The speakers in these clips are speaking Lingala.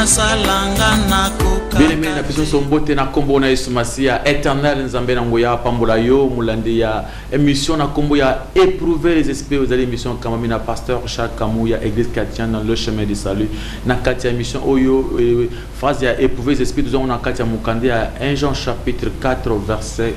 Bien-aimé, na biso sombote na kombo na Yesu Masia éternel nzambe na ngoya pambola yo mulande ya émission na kombo ya éprouver les esprits aux émissions kamami na pasteur Jacques Kamouya église chrétienne dans le chemin du salut na katia émission oyo phrase ya éprouver les esprits nous on na katia mukande ya 1 Jean chapitre 4 verset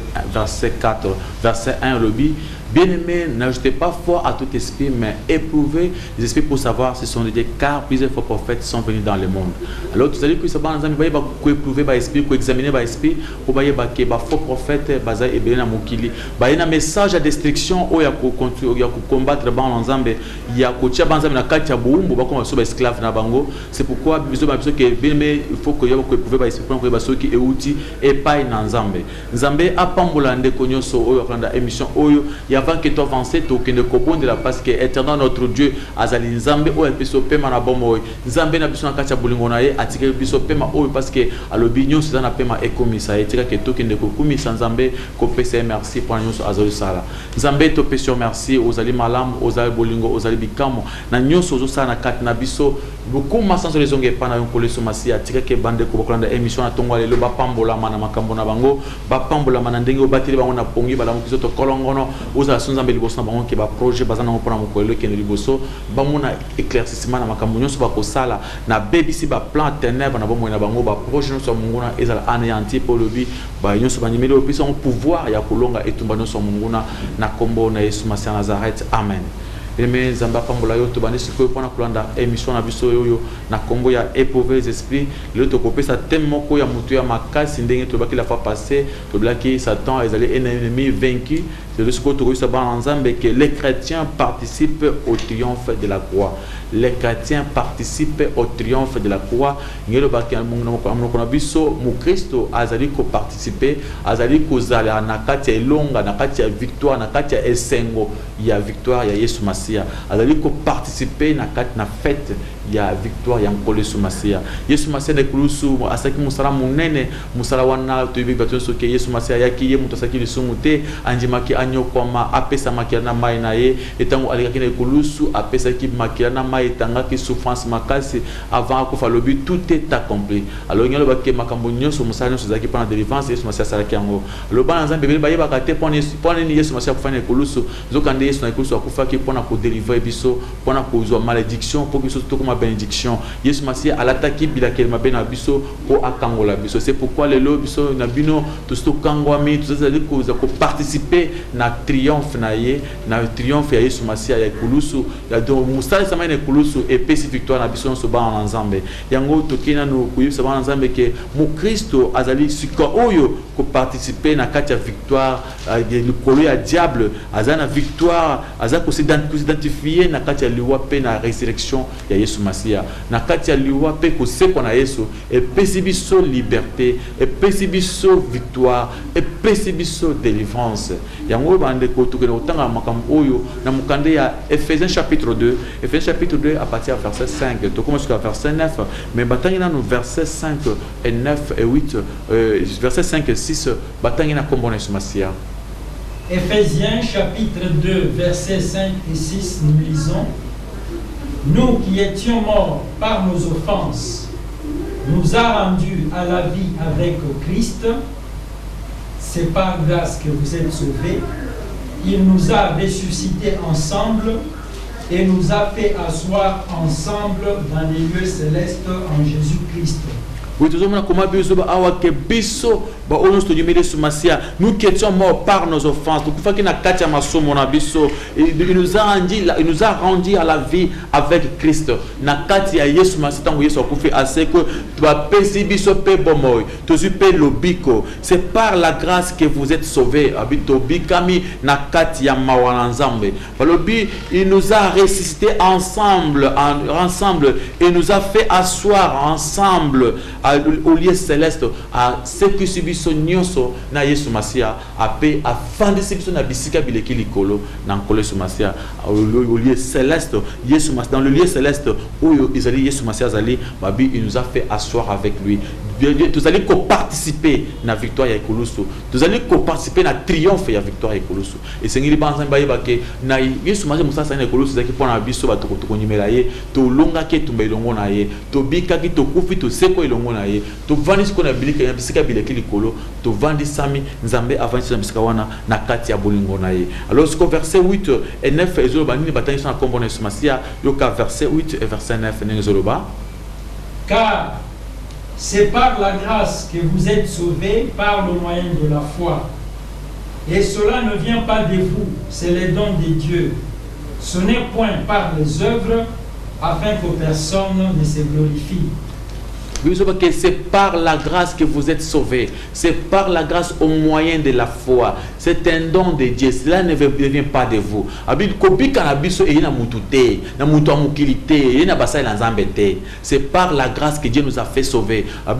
4 verset 1 lobby. Bien-aimé, n'ajoutez pas foi à tout esprit, mais éprouvez les esprits pour savoir si ce sont des dieux, car plusieurs faux prophètes sont venus dans le monde. Alors, vous allez que ça va nous éprouver par esprit, pour examiner par esprit, pour voyez que faux prophètes, baza et bien mokili. Bah, il y a un message à destruction où il y a combattre ban ensemble, il y a coacher ban ensemble na katia boumbo, ba comme sur esclave na bango. C'est pourquoi besoin que bien-aimé, il faut que y a éprouver par esprit pour que baso qui est outil et pas na nzambe. Nzambe a pambolande konyoso oyo prendre émission oyo. Avant que tu avances, tu ne comprends pas parce que éternel notre Dieu, Azali Nzambe, ou episo pema na bomo, Nzambe na biso na kacha bulingonaye, atike biso pema ou parce que alobinyo c'est na pema ekomisa, etika que tu ne komisa Nzambe, ko pese merci pour nyonso azali sala. Nzambe to pese merci aux ali malam, aux ali bolingo, aux ali bikamo, na nyonso zo sala na kat na biso, beaucoup masanso les onge pa na yonkole so masi, atika que bande ko bokolanda émission na tongo lelo ba pambola mana makambo na bango, ba pambola mana ndenge o bateli bango na pongi bala mo kiso to kolongono. Oza sunzambe liboso na bango ke ba projet bazana ngo pona mokolo ke liboso ba mona éclaircissement na makambo nyonso ba kosala na bebisi ba plan ténèbres na bomo na bango ba projet nyonso monguna ezala anéanti pour le bi ba nyonso ba nimeli opisa on pouvoir ya kolonga etumba nyonso monguna na kombo na Yesu Masia Nazareth amen. Aimé Zamba Pambola yo to bandi sikoyo pona kulanda émission na biso yo na kombo ya éprouver les esprits le to kopesa thème moko ya mutu ya makasi ndenge to baki la fois passée to blaki Satan ezali un ennemi vaincu c'est le sikoyo to ko sa ba ensemble que les chrétiens participent au triomphe de la croix. Les chrétiens participent au triomphe de la croix. Ngelo baki na biso mu Kristo azali ko participer azali ko zala na kati ya longa na kati ya victoire na kati ya esengo ya victoire ya Yesu Masia azali ko participer na kati na fête ya victoire ya nkole Yesu Masia. Yesu Masia ne kulusu asaki musala munene musala wana to bibi bato soke Yesu Masia yaki ye mutasaki lisumute anjimaki anyo koma apesa makira na mai na ye etango alikaki ne kulusu apesa ki makira na mai tanga ki souffrance makasi avant ko falobi tout est accompli. Alors ngelo bakke makambo nyonso musala nyonso zaki pana délivrance Yesu Masia salaki yango. Le ban nzambe bebe baye bakate pona Yesu Masia kufanya kulusu zokande Yesu na kulusu akufa ki pona ko délivrer biso pona ko zo malédiction pour biso to comme bénédiction. Yesu Masia alataki bilakeli mabena biso ko akangola biso. C'est pourquoi le lo biso na bino to sto kangwami to zali ko participer na triomphe na ye na triomphe ya Yesu Masia ya kulusu ya do musala sama na kulusu et pesi victoire na biso so ba en ensemble. Yango to kina no kuyisa ba ensemble ke mu Kristo azali siko oyo ko participer na kati ya victoire le kolo ya diable azana victoire azako ko s'identifier na kati ya liwa pe na résurrection ya Yesu Masia na kati ya liwa pe ko seko na Yesu et pesi biso liberté et pesi biso victoire et pesi biso délivrance. Yango bande ko to ke otanga makambo oyo na mukande ya Ephésiens chapitre 2 à partir du verset 5 to commence jusqu'à verset 9 mais batangi na no verset 5 et 9 et 8 verset 5 et 6 batangi na kombo na Yesu Masia. Ephésiens chapitre 2 versets 5 et 6 nous lisons: Nous qui étions morts par nos offenses nous a rendus à la vie avec Christ. C'est par grâce que vous êtes sauvés. Il nous a ressuscités ensemble et nous a fait asseoir ensemble dans les lieux célestes en Jésus-Christ. Oui, tout le monde comment biso ba awake biso ba ono sto nyimele Yesu Masia nous qui étions morts par nos offenses donc faut qu'il na katia masomo na biso il nous a rendu à la vie avec Christ na katia Yesu Masia tango Yesu akufi assez que ba pesi biso pe bomoy to pe lobiko c'est par la grâce que vous êtes sauvés abito bikami na katia mawana nzambe balobi il nous a ressuscités ensemble et nous a fait asseoir ensemble au lieu céleste à ce que subiso nyonso na Yesu Masia ape afande subiso na bisika bileki likolo na nkolo Yesu Masia au lieu céleste Yesu Masia dans le lieu céleste où Isaïe Yesu Masia zali babi il nous a fait asseoir avec lui Vous allez participer à la victoire de Kolosso. Vous allez participer à la triomphe de la victoire de Kolosso. Et c'est ce que je na Yesu maze musa sana Kolosso zaki pona biso bato ko nyimela ye to longa ke tumba ilongo na ye to bika ki to kufi to seko ilongo na ye to vandi ko na bilika ya bisika bileki likolo to vandi sami nzambe avanci na bisika wana na kati ya bolingo na ye. Alors ce verset 8 et 9 ezolo banini batani sana kombo na Yesu Masia yoka verset 8 et verset 9 n'ezolo ba. Car c'est par la grâce que vous êtes sauvés par le moyen de la foi. Et cela ne vient pas de vous, c'est le don de Dieu. Ce n'est point par les œuvres, afin que personne ne se glorifie. C'est par la grâce que vous êtes sauvés. C'est par la grâce au moyen de la foi. C'est un don de Dieu. Cela ne vient pas de vous. C'est par la grâce que Dieu nous a fait sauver. Au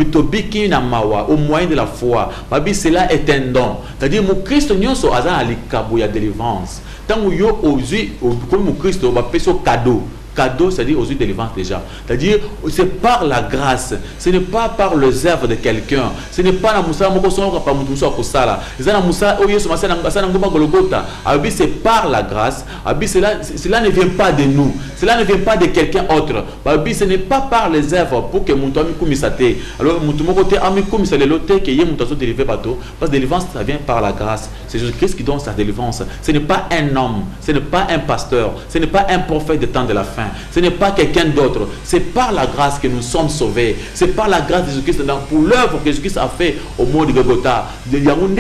moyen de la foi. Cela est un don. C'est-à-dire que Christ nyonso aza alikabu ya délivrance. Tant que yo ozi comme Christ ba peso cadeau. Cadeau, c'est-à-dire aux yeux de délivrance déjà. C'est-à-dire, c'est par la grâce. Ce n'est pas par les œuvres de quelqu'un. Ce n'est pas la moussa moko songa pa mutu so kosala. Ezana moussa o yesu masana ngasana ngoma gologota. Abi c'est par la grâce. Abi cela ne vient pas de nous. Cela ne vient pas de quelqu'un autre. Abi ce n'est pas par les œuvres pour que mutu ami kumisate. Alors mutu moko te ami kumisale lote que ye mutu so délivrer bateau. Parce que délivrance ça vient par la grâce. C'est Jésus-Christ qui donne sa délivrance. Ce n'est pas un homme, ce n'est pas un pasteur, ce n'est pas un prophète de temps de la fin. Ce n'est pas quelqu'un d'autre. C'est par la grâce que nous sommes sauvés. C'est par la grâce de Jésus-Christ pour l'œuvre que Jésus-Christ a fait au monde de Golgotha. Il y a une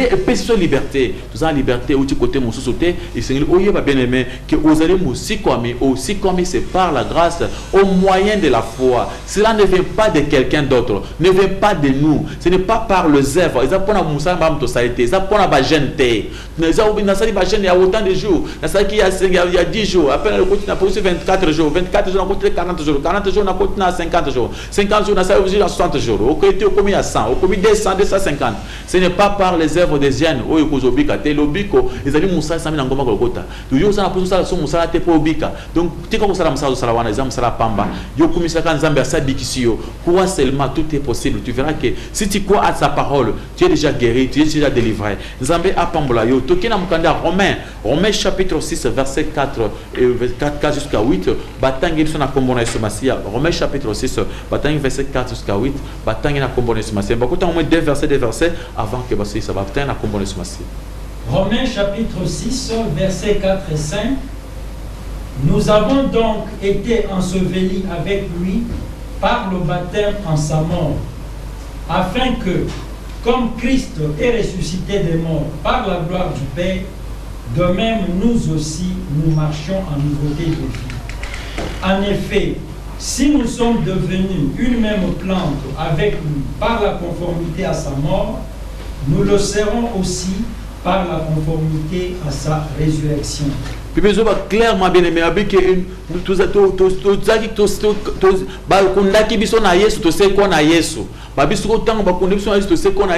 liberté. Tout ça, liberté, où tu côté mon sous-sauté, et c'est bien aimé que vous allez aussi comme c'est par la grâce au moyen de la foi. Cela ne vient pas de quelqu'un d'autre. Ne vient pas de nous. Ce n'est pas par les œuvres. Ils apprennent à Moussa Bam ça a été. Ils apprennent à Bagente. Ils apprennent il y a autant de jours. Il y a 10 jours. Après le côté, il y a 24 jours. 24 jours, on a coûté 40 jours. 40 jours, on a coûté 50 jours. 50 jours, on a coûté 60 jours. On a coûté à 100. On a coûté 200, 250. Ce n'est pas par les œuvres des jeunes. Oh, ils ont obika. T'es l'obiko. Ils ont dit Moussa, ça m'a n'engoma golgota. Donc, ils ont posé ça sur Moussa, t'es pas obika. Donc, t'es comme ça, Moussa, Salawana, ils ont ça la pamba. Yo commis ça quand Zambia, ça bikisio. Crois seulement, tout est possible. Tu verras que si tu crois à sa parole, tu es déjà guéri, tu es déjà délivré. Zambia a pambola yo. Tokena mukanda Romains chapitre 6, verset 4 jusqu'à 8. Batangi na kombona Yesu Masia. Romains chapitre 6, batangi verset 4 jusqu'à 8. Batangi na kombona Yesu Masia. Bakuta au moins deux versets avant que basi ça batangi na kombona Yesu Masia. Romains chapitre 6, versets 4 et 5. Nous avons donc été ensevelis avec lui par le baptême en sa mort, afin que, comme Christ est ressuscité des morts par la gloire du Père, de même nous aussi nous marchions en nouveauté de vie. En effet, si nous sommes devenus une même plante avec lui par la conformité à sa mort, nous le serons aussi par la conformité à sa résurrection. Puis clairement bien aimé avec tout ça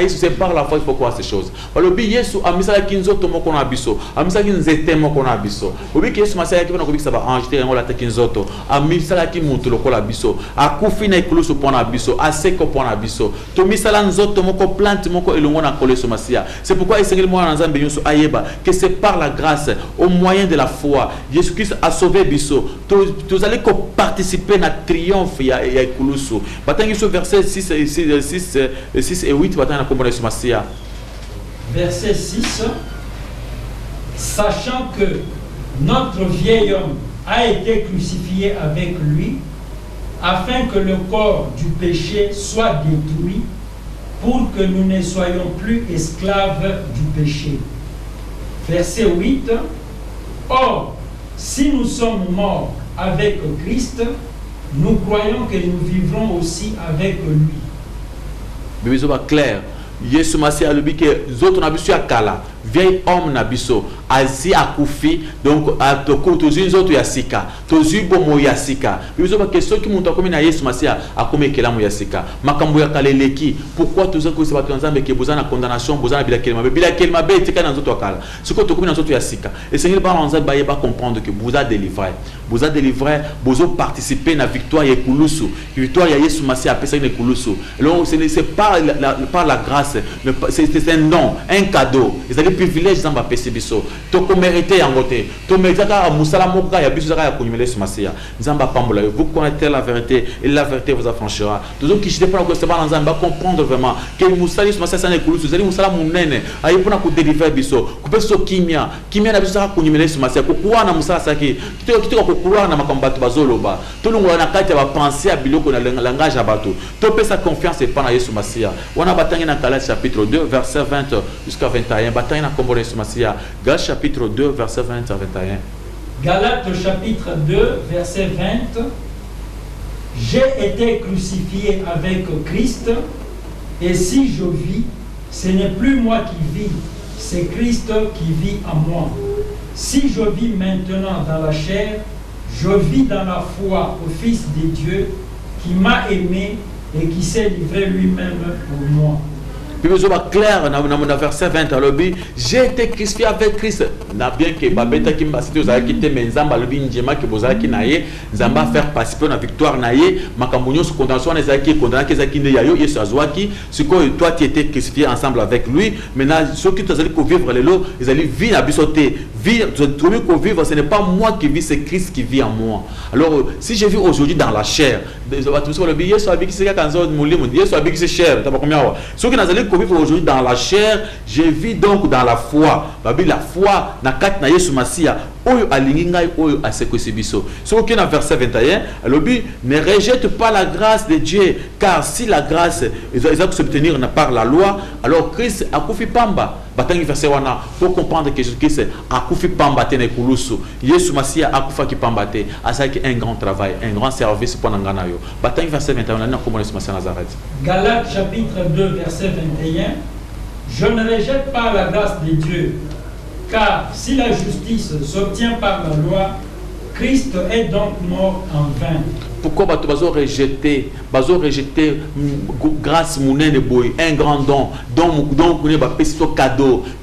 c'est par la foi il faut croire ces choses. Alors bi Yesu amisala kinzoto moko na biso amisala kinzete moko na biso obi Yesu masaya ki bana ko bikisa ba anjete ngola ta kinzoto amisala ki mutu lokola biso akufi na ikulusu pona biso aseko pona biso to misala nzoto moko plante moko elongo na koleso masia. C'est pourquoi esengeli mwana nzambe nyonso ayeba que c'est par la grâce au moyen de la foi Jésus-Christ a sauvé biso. Tous allez participer à triomphe ya ikulusu. Batangi so verset 6 et 8 batangi na kombona Yesu masia. Verset 6. Sachant que notre vieil homme a été crucifié avec lui, afin que le corps du péché soit détruit, pour que nous ne soyons plus esclaves du péché. Verset 8. Or, si nous sommes morts avec Christ, nous croyons que nous vivrons aussi avec lui. Bible clair. Yesu Masia alubi que zoto na biso ya kala vieil homme na biso asi akufi donc atoko tozui nzoto ya sika tozui bomo ya sika biso ba question ki muntu akomi na Yesu Masia akomi ekelamu ya sika makambo ya kaleleki pourquoi tozo ko se bato nzambe ke bozana condamnation bozana bila kelma be tika na nzoto akala siko tokomi na nzoto ya sika et Seigneur ba nzambe ba yeba comprendre que vous a délivré bozo participer na victoire ya kulusu victoire ya Yesu Masia apesa na kulusu alors c'est pas la grâce c'est un don un cadeau ils avaient privilège nzambe apesa biso to ko mériter yango te to mériter ka musala moko ya biso ka ya kunyimela Yesu Masia nzambe pambola vous connaissez la vérité et la vérité vous affranchira tous qui je pas que c'est pas nzambe comprendre vraiment que musala Yesu Masia sana kulusu zali musala munene ayi pona ko délivrer biso ko peso kimia na biso ka kunyimela Yesu Masia ko kuwa na musala saki kitoko ko kuwa na makambo bato bazoloba to lungola na kati ya ba penser ya biloko na langage ya bato to pesa confiance pas na Yesu Masia wana batangi na Galates chapitre 2 verset 20 jusqu'à 21 batangi na kombo Yesu Masia Galates chapitre 2 verset 20 à 21 Galates chapitre 2 verset 20 j'ai été crucifié avec Christ et si je vis ce n'est plus moi qui vis c'est Christ qui vit en moi si je vis maintenant dans la chair je vis dans la foi au Fils de Dieu qui m'a aimé et qui s'est livré lui-même pour moi. Puis vous avez clair dans verset 20 alors j'ai été crucifié avec Christ n'a bien que babeta qui m'a cité aux avez quitté mais nzamba le binjema que vous avez qui naie nzamba faire participer à la victoire naie makambonyo sous condamnation les qui condamné que zaki ne yayo yesu azwaki ce que toi tu étais crucifié ensemble avec lui maintenant ceux qui t'ont allé vivre les lots ils allaient vivre à bisoter vivre vivre ce n'est pas moi qui vis c'est Christ qui vit en moi alors si je vis aujourd'hui dans la chair tout ce que le billet soit avec c'est quand on moulim yesu avec c'est cher t'as pas combien ceux qui nous allez vivre aujourd'hui dans la chair je vis donc dans la foi la foi na kat na Yesu Masia oyo alingi ngai oyo asekwesi biso so qui na verset 21 alobi ne rejette pas la grâce de Dieu car si la grâce ils ont s'obtenir par la loi alors Christ akufi pamba batangi verset wana pour comprendre que Jésus-Christ akufi pamba te na kulusu Yesu Masia akufa ki pamba te asaki un grand travail un grand service pour ngana yo batangi verset 21 na komona Yesu Masia Nazareth Galates chapitre 2 verset 21 je ne rejette pas la grâce de Dieu car si la justice s'obtient par la loi Christ est donc mort en vain. Pourquoi bazo rejeter grâce munene boy un grand don donc on ba peso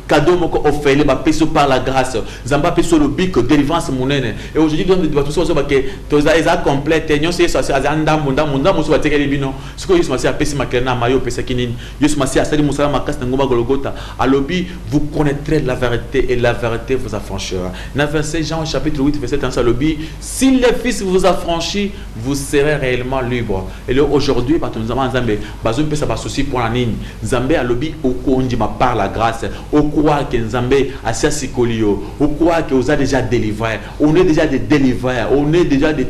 cadeau moko offert ba peso par la grâce zamba peso le bic délivrance munene et aujourd'hui donc ba tout ça ba que toza eza complète nyo c'est ça azanda munda muso ba tekeli bino ce que Yesu Masia pesi maklena mayo pesa kinini Yesu Masia asali musala makasi ngoma Golgotha alobi vous connaîtrez la vérité et la vérité vous affranchira na verset Jean chapitre 8 verset 1 alobi si le fils vous affranchit vous serez réellement libre et là aujourd'hui bato nzamba nzambe bazo pesa ba souci pour la nini nzambe alobi okondima par la grâce quoi que Nzambe asia sikolio ou quoi que vous a déjà délivré on est déjà des délivrés on est déjà des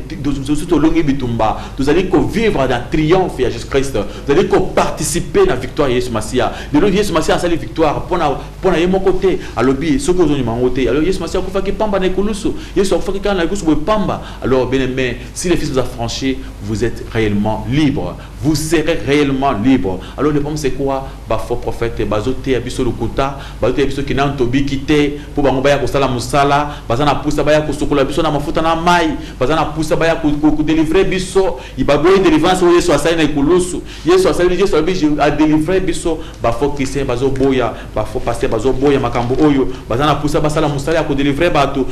surtout longi bitumba vous allez vivre dans triomphe à Jésus-Christ vous allez participer à la victoire Yesu Masia de l'autre Yesu Masia a sa victoire pour na yemo côté alobi ce que vous ont côté alors Yesu Masia kufa ki pamba na kulusu Yesu kufa ki kana kulusu pamba alors bien aimé si les fils vous affranchis vous êtes réellement libre vous serez réellement libre alors le problème c'est quoi ba faux prophète bazoté abiso lokuta bazoté abiso kinan tobi kité pour bango baya ko sala musala bazana poussa baya ko sokola biso na mafuta na mai bazana poussa baya ko délivrer biso ibaboy délivrance o Yesu asali na kulusu Yesu asali Yesu a délivrer biso ba faux chrétien bazo boya ba faux pasteur bazo boya makambo oyo bazana poussa basala musala ko délivrer bato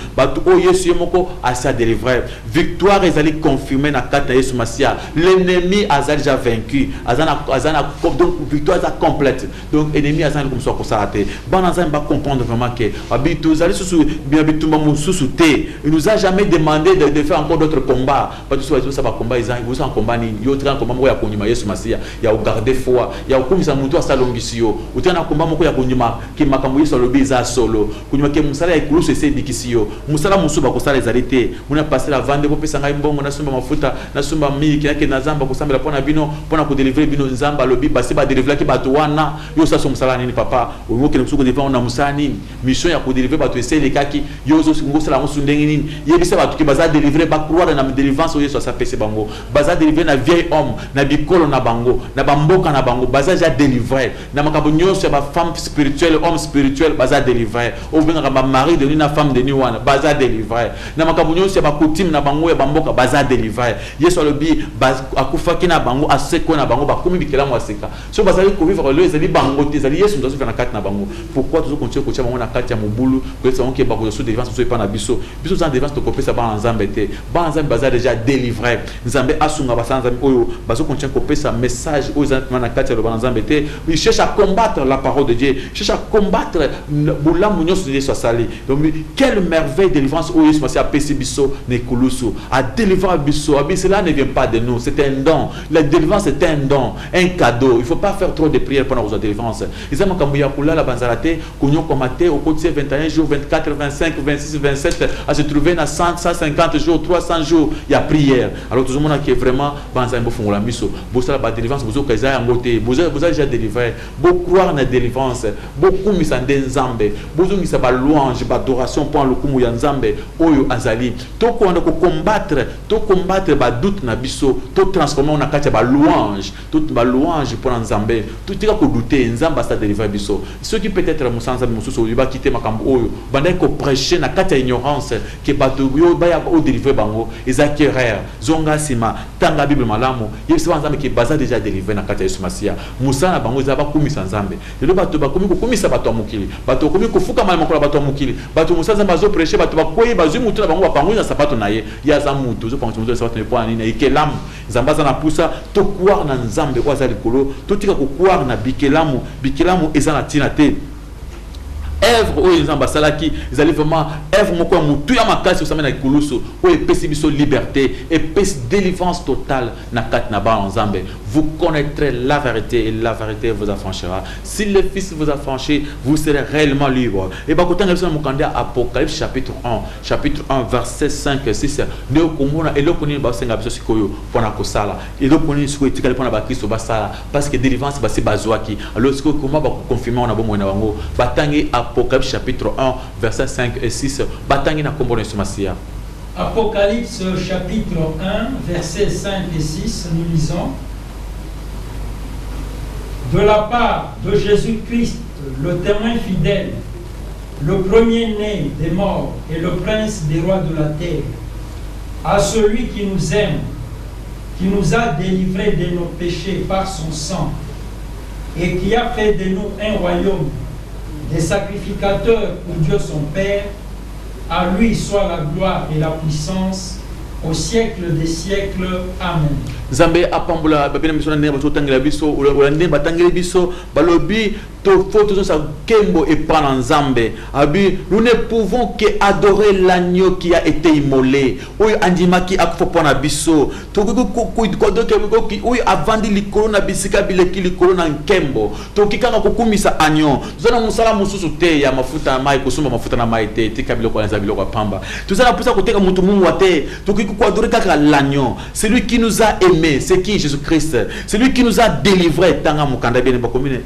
o Yesu yemoko asa délivrer victoire ezali confirmer na kata Yesu Masia l'ennemi a déjà vaincu azana donc victoire est complète donc ennemi azana comme ça ko sarate bana zan ba comprendre vraiment que habitu zali susu bien bitumba mususu te il nous a jamais demandé de faire encore d'autres combats parce que ça va combat ils en combat ni yo tra combat mo ya konyima Yesu Masia ya garder foi ya kumisa muntu asalongisio utana combat moko ya konyima ki makambo Yesu lobiza solo konyima ke musala ya kulusu ese dikisio musala musuba ko sala ezalite muna passer la vendre ko pesa ngai mbongo na sumba mafuta na sumba miki yake na zamba ko sambela pona bino bino pona ko délivrer bino nzamba lobi basi ba délivrer ki bato wana yo sa so musala nini papa o ke nsuko délivrer on a musani mission ya ko délivrer bato essayer les kaki yo zo ngosala musu ndenge nini yebisa bato ki baza délivrer ba croire na délivrance o yeso sa pese bango baza délivrer na vieil homme na bikolo na bango na bamboka na bango baza ja délivrer na makabo nyonso ya ba femme spirituelle homme spirituel baza délivrer o benga ba mari de na femme de ni wana baza délivrer na makabo nyonso ya ba coutume na bango ya bamboka baza délivrer yeso lobi akufaki na bango aseko na bango bakomi bikela mo aseka so bazali ko vivre le ezali bango te ezali yesu ndozo na kati na bango pourquoi toujours continuer ko tia bango na kati ya mobulu ko esa onke ba ko so délivrance so pa na biso za délivrance to kopesa ba nzambe te ba nzambe baza déjà délivré nzambe asunga ba nzambe oyo bazo continuer ko kopesa message oyo za na kati ya ba nzambe te il cherche à combattre la parole de Dieu cherche à combattre bulamu nyonso de yesu sali donc quelle merveille de délivrance oyo yesu masi apesi biso ne kulusu a délivrer biso abi cela ne vient pas de nous c'est un don la délivrance est un don un cadeau il faut pas faire trop de prières pendant la délivrance izama kamuya kula la banzarate kunyo komate au côté 21 jours 24 25 26 27 à se trouver dans 100 150 jours 300 jours il y a prière alors tout le monde qui est vraiment banzambo fongola miso bosala ba délivrance bozo kaza yangote bozo déjà délivré beau croire na délivrance beaucoup misande nzambe bozo ngisa ba louange ba adoration pour le kumu ya nzambe oyo azali to ko ndo ko combattre ba doute na biso to transformer na kati ba louange toute ba louange pour nzambe tout tika ko douter nzamba sa délivrer biso ceux qui peut-être musanza mususu ba quitter makambo oyo banda ko prêcher na kati ya ignorance que bato yo ba ya o délivrer bango ezakerer zonga sima tanga bible malamu yesu nzambe ki baza déjà délivré na kati ya Yesu Masia musana bango za ba kumisa nzambe lelo bato ba komi ko kumisa bato mukili bato komi ko fuka mal makola bato mukili bato musanza bazo prêcher bato ba koyi bazu mutu na bango ba pango na sapato na ye ya za mutu zo pango mutu sapato ne po ani na ikelam nzamba za na pusa to kuar na nzambe kwa za likolo to tika ko kuar na bikelamu eza na tina te œuvre oyo nzamba salaki ezali vraiment œuvre moko mutu ya makasi osama na ikulusu oyo epesi biso liberté epesi délivrance totale na kati na ba nzambe vous connaîtrez la vérité et la vérité vous affranchira si le fils vous affranchit vous serez réellement libre et ba kotanga biso na mokanda Apocalypse chapitre 1 verset 5 et 6 neo komona eloko nini ba senga biso sikoyo pona kosala eloko nini sikoyo tikali pona ba Kristo basala parce que délivrance basi bazwaki alors sikoyo comment ba confirmer na bomo na bango batangi Apocalypse chapitre 1 verset 5 et 6 batangi na kombo na Yesu Masia. Apocalypse chapitre 1 verset 5 et 6 nous lisons: de la part de Jésus-Christ, le témoin fidèle, le premier-né des morts et le prince des rois de la terre, à celui qui nous aime, qui nous a délivrés de nos péchés par son sang et qui a fait de nous un royaume des sacrificateurs pour Dieu son Père, à lui soit la gloire et la puissance au siècle des siècles. Amen. Zambé apambola babena misona ne bato tangela biso olande batangela biso balobi to photo sa kembo et pas en Zambé abi nous ne pouvons que adorer l'agneau qui a été immolé oyo andima ki akfopona biso to ko do ki oyo avandi likolo na bisika bileki likolo na nkembo to kikanga kokumisa agneau zona musala mususu te ya mafuta mai kusumba mafuta na mai te tika biloko na zabiloko pamba tuzana pusa koteka mutu mungu ate to ko adorer kaka l'agneau celui qui nous a aimé c'est qui Jésus-Christ celui qui nous a délivré tanga mukanda bien ba commune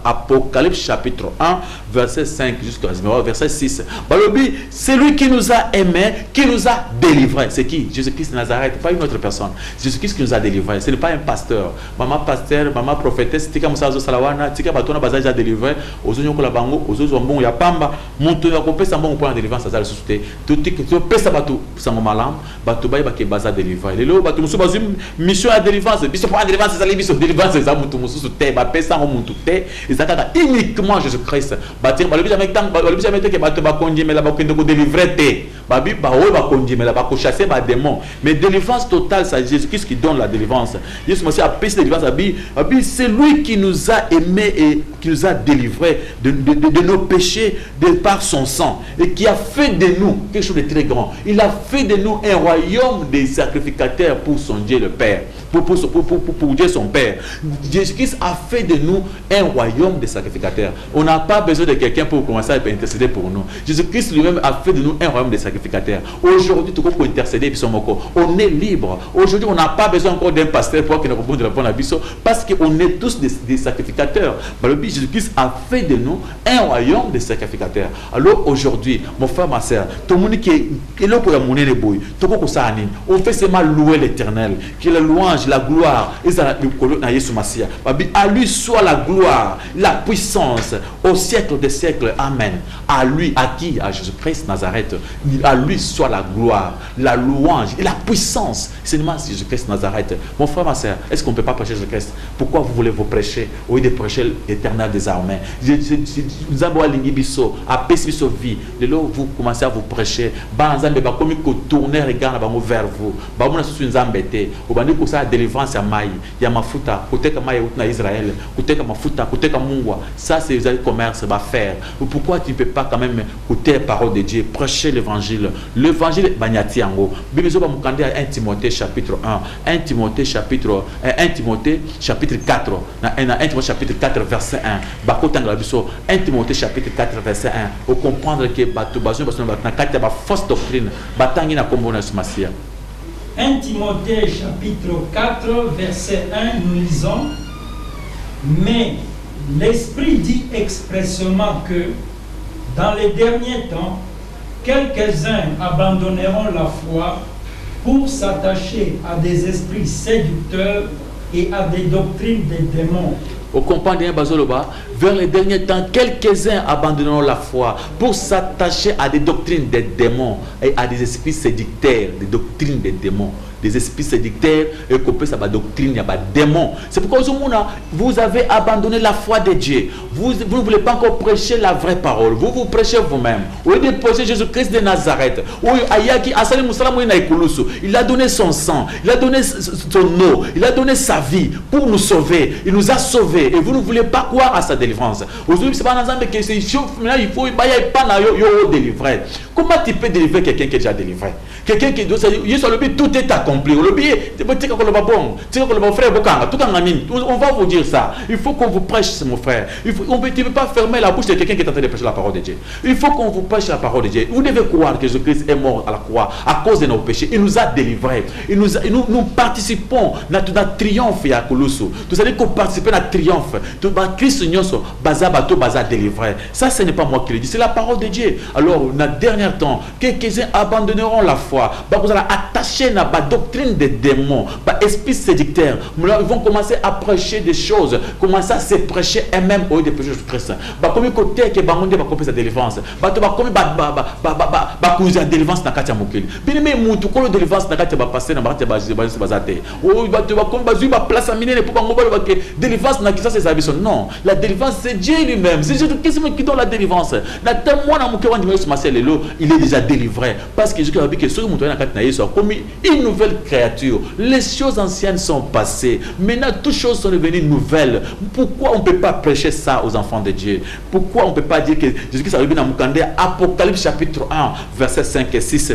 Apocalypse chapitre 1 verset 5 jusqu'à verset 6 balobi celui qui nous a aimé qui nous a délivré c'est qui Jésus-Christ de Nazareth pas une autre personne Jésus-Christ qui nous a délivré ce n'est pas un pasteur maman prophétesse tika musazo salawana tika batona bazaja délivré ozonyo ko la bango ozozo mbongo ya pamba muntu ya kopesa mbongo pour la délivrance azali susute to tika to pesa batu sango malam batu bayi ba ke baza délivré lelo batu musu bazim mission à délivrance biso pour la délivrance ezali biso délivrance za mutu musu te ba pesa ngo muntu te ezaka uniquement Jésus-Christ batir balobi jamais te ke bato ba kondimela ba kende ko délivrer te babi ba o ba kondimela ba ko chasser ba démon mais délivrance totale c'est Jésus-Christ qui donne la délivrance. Jésus aussi a payé la délivrance abi c'est lui qui nous a aimés et qui nous a délivrés de nos péchés de par son sang et qui a fait de nous quelque chose de très grand. Il a fait de nous un royaume des sacrificateurs pour son Dieu le Père. Pour Dieu son Père. Jésus-Christ a fait de nous un royaume des sacrificateurs. On n'a pas besoin de quelqu'un pour commencer à intercéder pour nous. Jésus-Christ lui-même a fait de nous un royaume des sacrificateurs. sacrificateur. Aujourd'hui, tout le monde intercéder, on est libre. Aujourd'hui, on n'a pas besoin encore d'un pasteur pour qu'il nous réponde à Bisso, parce qu'on est tous des sacrificateurs. Jésus-Christ a fait de nous un royaume de sacrificateurs. Alors aujourd'hui, mon frère, ma soeur, tout le monde qui est là pour monnaie de bouille, on fait seulement louer l'Éternel, qui est la louange, la gloire, à lui soit la gloire, la puissance au siècle des siècles. Amen. À lui, à qui? À Jésus-Christ Nazareth. À lui soit la gloire, la louange et la puissance. Seulement Jésus-Christ Nazareth. Mon frère, ma soeur, est-ce qu'on ne peut pas prêcher Jésus-Christ? Pourquoi vous voulez vous prêcher? Au lieu de prêcher l'Éternel des armées. Nous avons l'Ingibiso, à Pesbiso vie. De là, vous commencez à vous prêcher. Banzambe, comme que tourner regard vers vous. Bamuna sous une zambete. Au bandit que ça délivrance à Maï. Il y a mafuta. Côté comme Maï na Israël. Côté comme mafuta. Côté comme Mungwa. Ça c'est le commerce va faire. Pourquoi tu ne peux pas quand même écouter la parole de Dieu, prêcher l'évangile? L'évangile Banyati Ango. Bibiso ba mukande à 1 Timothée chapitre 1. 1 Timothée chapitre 4. 1 Timothée chapitre 4 verset 1. Bakotanga biso 1 Timothée chapitre 4 verset 1. Au comprendre que batu bazo na kati ba fausse doctrine. Batangi na kombo na Masia. 1 Timothée chapitre 4 verset 1, nous lisons: mais l'Esprit dit expressément que dans les derniers temps, quelques-uns abandonneront la foi pour s'attacher à des esprits séducteurs et à des doctrines des démons. Au compagnon Bazoloba, vers les derniers temps, quelques-uns abandonneront la foi pour s'attacher à des doctrines des démons et à des esprits séducteurs, des doctrines des démons. Des esprits séducteurs et copier sa doctrine, il y a des démons. C'est pourquoi vous avez abandonné la foi de Dieu. Vous ne voulez pas encore prêcher la vraie parole. Vous prêchez vous-même. Au lieu de prêcher Jésus-Christ de Nazareth, il a donné son sang, il a donné son eau, il a donné sa vie pour nous sauver. Il nous a sauvés et vous ne voulez pas croire à sa délivrance. Aujourd'hui, c'est pas dans un question, il faut délivrer. Comment tu peux délivrer quelqu'un qui est déjà délivré? Quelqu'un qui doit se dire, tout est accompli. On va vous dire ça. Il faut qu'on vous prêche, mon frère. On ne peut pas fermer la bouche de quelqu'un qui est en train de prêcher la parole de Dieu. Il faut qu'on vous prêche la parole de Dieu. Vous devez croire que Jésus-Christ est mort à la croix à cause de nos péchés. Il nous a délivrés. Nous participons à notre triomphe. Vous savez qu'on participe à notre triomphe. Christ baza délivré. Ça, ce n'est pas moi qui le dis. C'est la parole de Dieu. Alors, dans le dernier temps, quelques-uns abandonneront la foi. Vous allez attacher à la doctrine des démons, esprit séducteur. Ils vont commencer à prêcher des choses, commencer à se prêcher eux-mêmes au lieu de prêcher Jésus-Christ. Comme côté que bangonde va couper sa délivrance, causer la délivrance na katia mokili. Bien mais mutu ko délivrance na katia ba passer na ba bazate. O ba comme bazu ba place à miner pour bango ba que délivrance na kisa ses habits. Non, la délivrance c'est Dieu lui-même. C'est Jésus-Christ qui donne la délivrance. Na témoin na moké wandi mesu masel lelo, il est déjà délivré parce que Jésus a dit que ceux qui na katia na Yesu comme une nouvelle créature. Les choses anciennes sont passées. Maintenant, toutes choses sont devenues nouvelles. Pourquoi on ne peut pas prêcher ça aux enfants de Dieu? Pourquoi on ne peut pas dire que Jésus-Christ a dit dans Apocalypse chapitre 1, versets 5 et 6.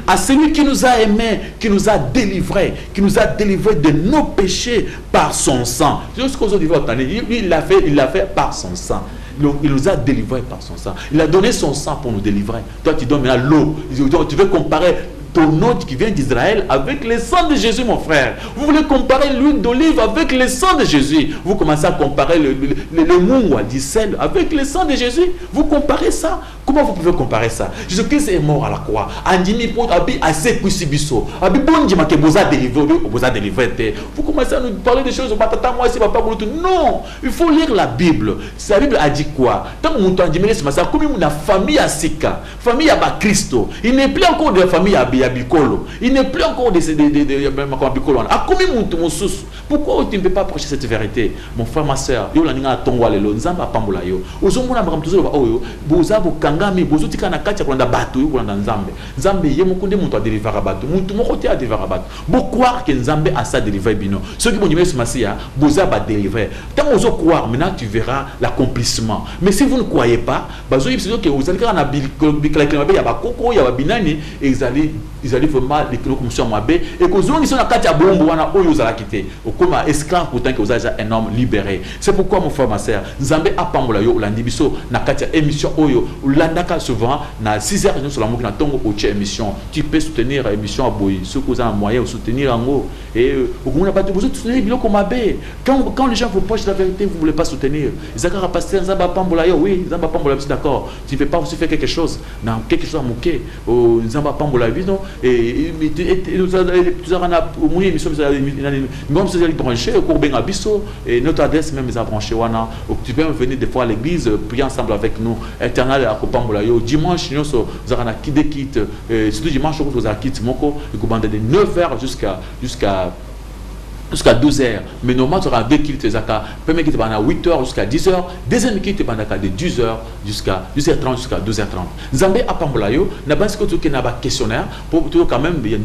À celui qui nous a aimés, qui nous a délivrés de nos péchés par son sang. Il l'a fait par son sang. Donc, il nous a délivrés par son sang. Il a donné son sang pour nous délivrer. Toi, tu donnes maintenant l'eau. Tu veux comparer ton eau qui vient d'Israël avec le sang de Jésus, mon frère. Vous voulez comparer l'huile d'olive avec le sang de Jésus. Vous commencez à comparer le mungwa du sel avec le sang de Jésus. Vous comparez ça. Comment vous pouvez comparer ça? Jésus-Christ est mort à la croix. Andimi pour abi assez kusibiso. Abi bonji make boza délivré. Vous commencez à nous parler des choses. Moi ici papa non, il faut lire la Bible. La Bible a dit quoi? Tant que mon temps dit c'est ça comme une famille à Sika, famille à Christo. Il n'est plus encore de la famille à Bicolo. Il n'est plus encore de Bicolo. A combien mon sous? Pourquoi tu ne peux pas prêcher cette vérité? Mon frère, ma soeur, yo la ninga tongwa lelo nzamba pambola yo. Ozomona bakam tuzolo ba oyo, boza bokangami bozo tikana katia kolanda bato yo kolanda nzambe. Nzambe ye mokunde muntu a délivrer bato. Muntu moko te a délivrer bato. Bo croire que nzambe a sa délivrer bino. Ceux qui vont dire ce masia, boza ba délivrer. Tant ozo croire, maintenant tu verras l'accomplissement. Mais si vous ne croyez pas, bazo yipso que vous allez kana na bikla ya ba koko ya ba binani et ils allaient vraiment les comme sur moi et que zone sont na katia bombo wana oyo za la quitter. Comme esclave pourtant que vous avez un homme libéré. C'est pourquoi mon frère ma sœur, Nzambe apambola yo landibiso na katia émission oyo landaka souvent na 6h sur la moque na tongo au émission. Tu peux soutenir émission à Boy, ceux qui ont moyen de soutenir en haut. Et vous soutenir biloko mabe. Quand les gens vous pochent la vérité, vous ne voulez pas soutenir. Zakara pasteur Nzamba Pambola yo, oui, Nzamba Pambola, c'est d'accord. Tu ne peux pas aussi faire quelque chose. Non, quelque chose à moquer. Nzamba Pambola non et nous avons une émission même si vous branché au cours ben abisso et notre adresse même les a branché wana. Tu peux venir des fois à l'église prier ensemble avec nous. Éternel à Pambola yo dimanche nous avons un kit de kit surtout dimanche vous avez un kit moko de 9h jusqu'à 12h. Mais normalement, tu auras deux kits de Zaka. Premier kit est à 8h jusqu'à 10h. Deuxième kit est de 10h jusqu'à 10h30 jusqu'à 12h30. Nzambé à Pambolayo, n'a pas ce que tu as un questionnaire pour tout quand même bien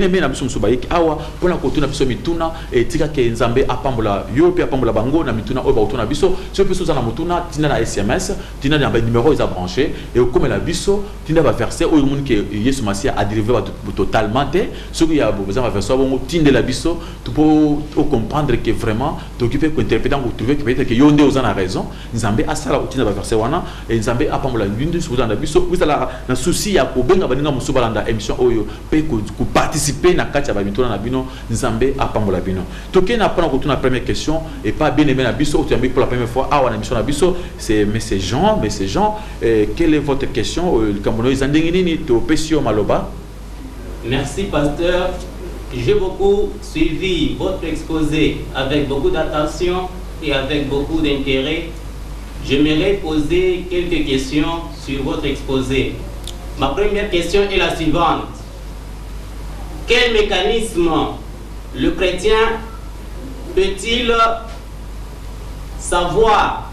aimé la mission Subaïk Awa pour la côté na biso mituna et tika ke Nzambé à Pambolayo puis à Pambola Bango na mituna oba autona biso ce que ça na mutuna tina na SMS tina na numéro ils a branché et comme la biso tina va verser au monde que Yesu Masia a délivré totalement ce qu'il y a besoin de faire ça bon tina la biso pour comprendre que vraiment t'occuper qu'interpréter pour trouver que peut-être que yonde aux en a raison Nzambé a sala utina ba verser wana et Nzambé a Pambola bindu sur dans la biso vous la na souci ya ko benga baninga musuba landa émission oyo pe ko participer na kati ya ba mitona na bino Nzambé a Pambola bino toke na prendre retour na première question et pas bien aimé na biso tu as mis pour la première fois à la émission na biso c'est monsieur Jean quelle est votre question le Cameroun izandengini to pesio maloba. Merci pasteur. J'ai beaucoup suivi votre exposé avec beaucoup d'attention et avec beaucoup d'intérêt. J'aimerais poser quelques questions sur votre exposé. Ma première question est la suivante. Quel mécanisme le chrétien peut-il savoir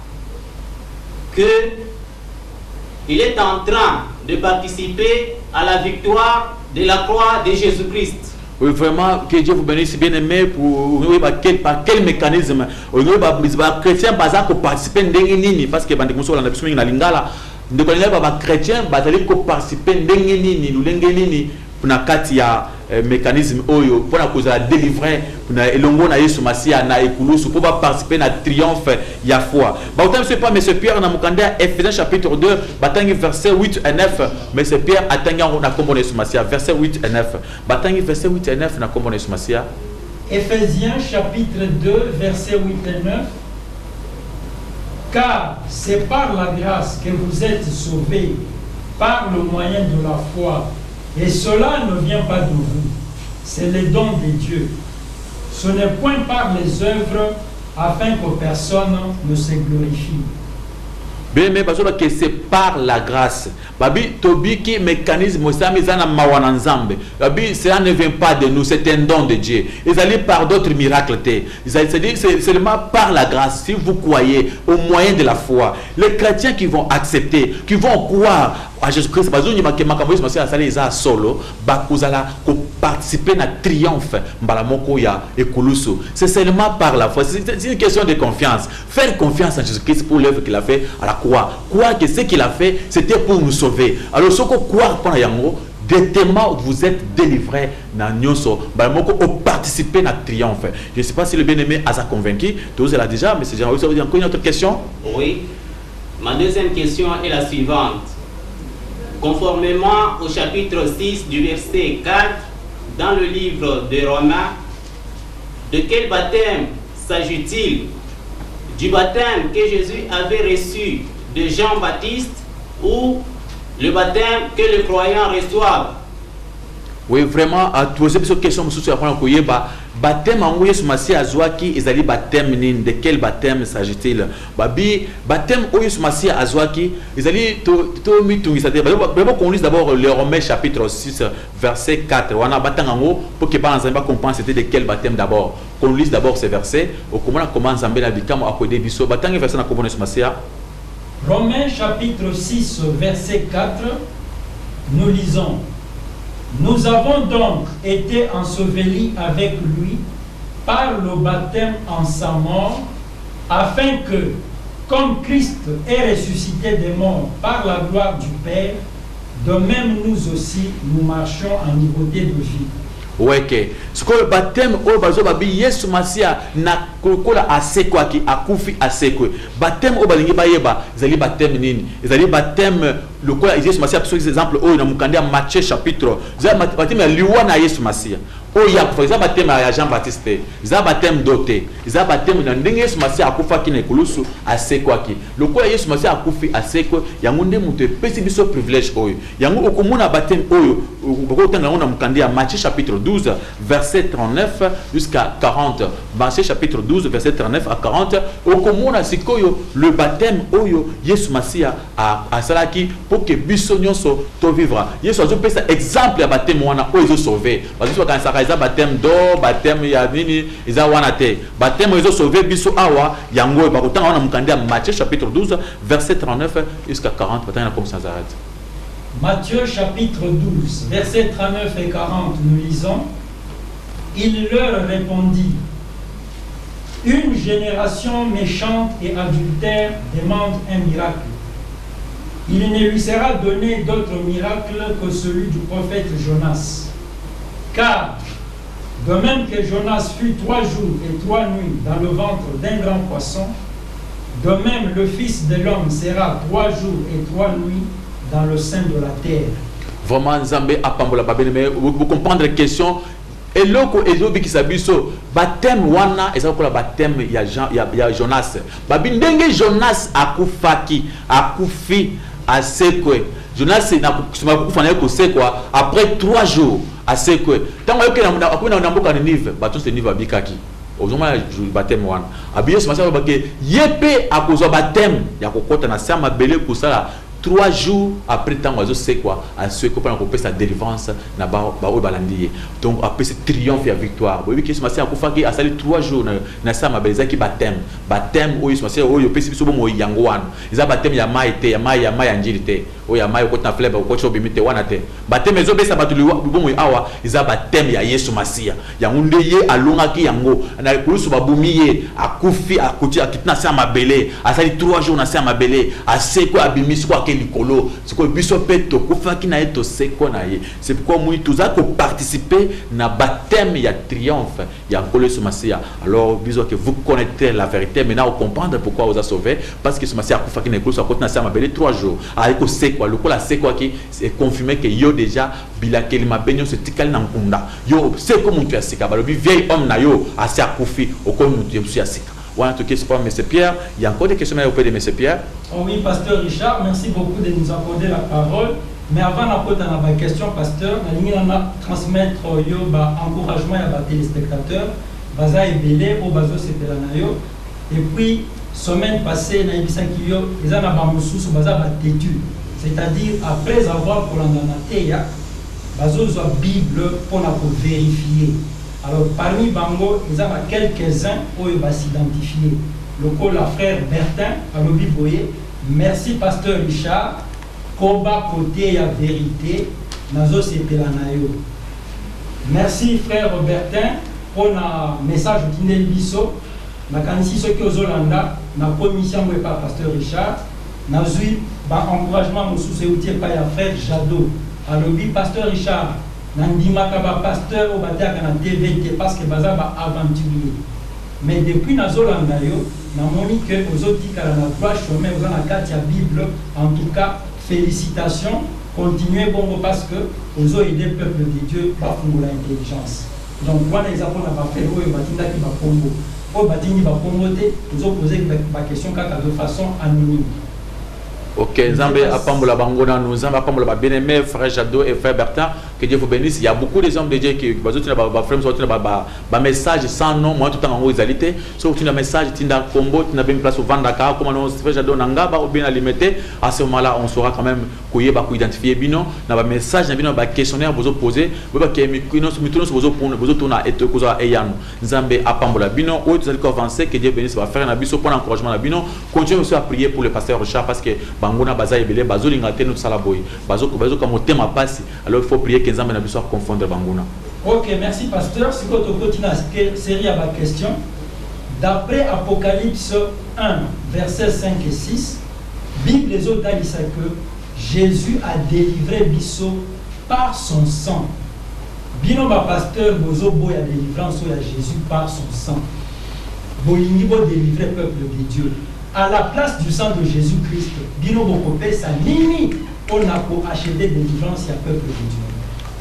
qu'il est en train de participer à la victoire de la croix de Jésus-Christ? Oui, vraiment, que Dieu vous bénisse, bien aimé, pour par quel mécanisme, les chrétiens pour participer parce que les chrétiens pour participer na kati ya mécanisme oyo pour la délivrer na elongo na Yesu Masia na ekulusu pour participer na triomphe ya foi. Ba autant c'est pas monsieur Pierre na mukanda Ephésiens chapitre 2 batangi verset 8 et 9 monsieur Pierre atanga na kombo na Yesu Masia verset 8 et 9 batangi verset 8 et 9 na kombo na Yesu Masia. Ephésiens chapitre 2 verset 8 et 9. Car c'est par la grâce que vous êtes sauvés par le moyen de la foi. Et cela ne vient pas de vous, c'est le don de Dieu. Ce n'est point par les œuvres afin que personne ne se glorifie. Bien, mais parce que c'est par la grâce. Babi, tobiki mécanisme, ça misana mawananzambe. Babi, cela ne vient pas de nous, c'est un don de Dieu. Ils allaient par d'autres miracles. C'est seulement par la grâce, si vous croyez au moyen de la foi. Les chrétiens qui vont accepter, qui vont croire à Jésus-Christ, parce que solo, participer à triomphe, c'est seulement par la foi. C'est une question de confiance. Faire confiance en Jésus-Christ pour l'œuvre qu'il a fait à la croix. Croire que ce qu'il a fait, c'était pour nous sauver. Alors, ce qu'on croit pendant Yango, directement vous êtes délivré dans Nyonso. Participer à triomphe. Je ne sais pas si le bien-aimé a convaincu. Tous là déjà, mais c'est encore une autre question. Oui. Ma deuxième question est la suivante. Conformément au chapitre 6 du verset 4 dans le livre de Romains, de quel baptême s'agit-il? Du baptême que Jésus avait reçu de Jean-Baptiste ou le baptême que les croyants reçoivent? Oui, vraiment, à poser cette question, baptême en Yesu Masia azwaki ezali baptême nin de quel baptême s'agit-il? Babi baptême o Yesu Masia azwaki ezali to mitungisa te. D'abord qu'on lise d'abord le Romains chapitre 6 verset 4. Wana batangango pour que pas nzamba comprendre c'était de quel baptême d'abord. Qu'on lise d'abord ces versets au comment commence nzamba na bikamo akode biso batangi verset na kombo Yesu Masia. Romains chapitre 6 verset 4. Nous lisons: Nous avons donc été ensevelis avec lui par le baptême en sa mort, afin que, comme Christ est ressuscité des morts par la gloire du Père, de même nous aussi, nous marchions en nouveauté de vie. Ouais, ce que le baptême au bazo babi Yesu Masia na kola asekwaki akufi asekwe baptême au balingi bayeba zali baptême nini zali baptême le quoi Jésus Massia par exemple oh na mukanda Matthieu chapitre za baptême ya liwa na Yesu Massia oh ya par exemple baptême ya Jean Baptiste za baptême doté za baptême na ndenge Yesu Massia akufa ki na ekulusu asekwaki le quoi Yesu Massia akufi asekwe yango nde mutu epesi biso privilège oyo yango okomona baptême oyo bakotanga na mukanda ya Matthieu chapitre 12 verset 39 jusqu'à 40 Matthieu chapitre 12 verset 39 à 40 okomona sikoyo le baptême oyo Yesu Massia a salaki pour que biso nyonso to vivre Yesu azopesa exemple ya baptême wana oyo ezo sauver parce que quand ça baptême d'eau baptême ya nini eza wana te baptême ezo sauver biso awa yango bakotanga wana mukanda Matthieu chapitre 12 verset 39 jusqu'à 40 batana comme ça s'arrête. Matthieu chapitre 12 versets 39 et 40 nous lisons. Il leur répondit: une génération méchante et adultère demande un miracle. Il ne lui sera donné d'autre miracle que celui du prophète Jonas. Car, de même que Jonas fut 3 jours et 3 nuits dans le ventre d'un grand poisson, de même le Fils de l'homme sera 3 jours et 3 nuits dans le sein de la terre. Vraiment, Nzambe apambola babene, mais vous comprendre la question. Et loko ezobi kisabiso baptême wana eza ko la baptême ya Jonas. Babi ndenge Jonas akufaki akufi asekwe. Jonas na kufa na kosekwa après 3 jours asekwe. Tango yoke na akuna na mboka Ninive, bato se Ninive abikaki. Ozoma baptême wana. Abiyo semasa bake yepe akozwa baptême ya kokota na sama bele kusala 3 jours après tant oiseau c'est quoi à ce qu'on peut sa délivrance na ba balandier donc après ce triomphe et victoire oui qui se passe à kufaki a sali 3 jours na ça ma beleza qui baptême oui se passe oyo pesi biso bo yango wana isa baptême ya mai te ya mai njili te o ya mai ko na flebe ko cho bimite wana te baptême ezo besa batuli bo mo awa isa baptême ya Yesu Masia yango nde ye alonga ki yango na kulusu babumiye akufi akuti akitna ça ma belé a sali 3 jours na ça ma belé a seko abimisi kwa likolo siko biso pe to kufaki na eto seko na ye c'est pourquoi moi tous a participer na baptême ya triomphe ya Yesu Masia alors biso que vous connaissez la vérité maintenant vous comprendre pourquoi vous a sauvé parce que Yesu Masia kufaki na ekolo so akoti na sama belé 3 jours aiko seko lokola seko ki c'est confirmé que yo déjà bilakeli mabenyo se tikali na nkunda yo seko muntu ya sika balobi vieil homme na yo asi akufi okomi muntu ya sika. Voilà, en tout cas, c'est pas M. Pierre. Il y a encore des questions auprès de M. Pierre. Oh oui, Pasteur Richard, merci beaucoup de nous accorder la parole. Mais avant d'apporter la question, Pasteur, nous allons transmettre encouragement à les téléspectateurs. Baza et Belé, au Bazo Sepelanayo. Et puis, semaine passée, nous avons dit que Baza têtu. C'est-à-dire, après avoir pour l'andanateya, Bazo a Bible pour vérifier. Alors, parmi Bango, il y a quelques-uns qui vont s'identifier. Le frère Bertin, à l'Obiboye, merci Pasteur Richard, combat côté la vérité, Nazo Sepelanayo. Merci frère Bertin pour le message de Tinel Bisso, na kanisi ceux qui aux Hollanda, na commission par Pasteur Richard, Nazo encouragement sous outil par frère Jadot. Alors, Pasteur Richard, nandimaka ba pasteur au bataka na TVT parce que baza ba aventurier mais depuis nazolanda yo na moni que ozotika na droit chemin aux na carte ya Bible en tout cas félicitations continuez bon parce que ozo aider peuple de Dieu ba fungula intelligence donc voilà exemple na ba faire oyo batinda ki ba Congo o batini ba Congo te ozo poser ba question kaka de façon anonyme. Ok, Zambé apambola bangona nous Zambé apambola bien-aimé frère Jadot et frère Bertin, que Dieu vous bénisse. Il y a beaucoup de hommes de Dieu qui ba message sans nom moi tout temps en réalité sauf tu as message tinda combo tu n'as même place au Vandaka comme on frère Jadot nanga ou bien alimenter à ce moment-là on saura quand même koyer ba identifier bino na ba message na bino ba questionnaire vous poser ba ke mikuno vous pour vous tourna et koza eyano Zambé apambola bino ou tu allez avancer que Dieu bénisse va faire na biso pour encouragement na bino continuez aussi à prier pour le pasteur Richard parce que bangona baza ebele bazolinga te nous salaboy bazo comme thème passe alors il faut prier que Nzambe na biso confondre bangona. OK, merci pasteur. Si vous continuez à série à ma question, d'après Apocalypse 1 versets 5 et 6, Bible les autres disent que Jésus a délivré biso par son sang. Bino ba pasteur bozo boy a délivrance à Jésus par son sang. Bolingi bo délivrer peuple de Dieu. À la place du sang de Jésus-Christ, Bino Bokopé sa nini on a pour acheter délivrance à peuple de Dieu.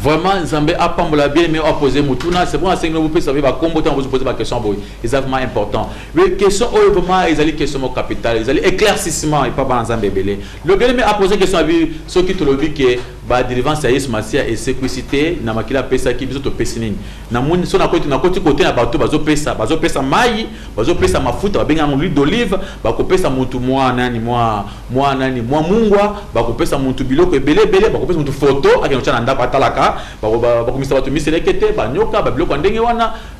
Vraiment, Zambé a pambola bien, mais a posé Moutuna. C'est bon, c'est que vous pouvez savoir, comment vous poser ma question, c'est vraiment important. Mais question, vraiment, ils allaient question au capital, ils allaient éclaircissement, et pas dans Zambé belé. Le bien, mais a posé question à lui, ceux qui te le disent que, bah, délivrance à Yesmasia et sécurité, n'a makila pesa qui biso to pesinin. Na moun, son a côté na bateau, bazo pesa maï, bazo pesa mafuta, benga l'huile d'olive, ba ko pesa mutu moi mungwa, ba ko pesa mutu biloko belé, ba ko pesa mutu photo, a kenocha na ndapa talaka.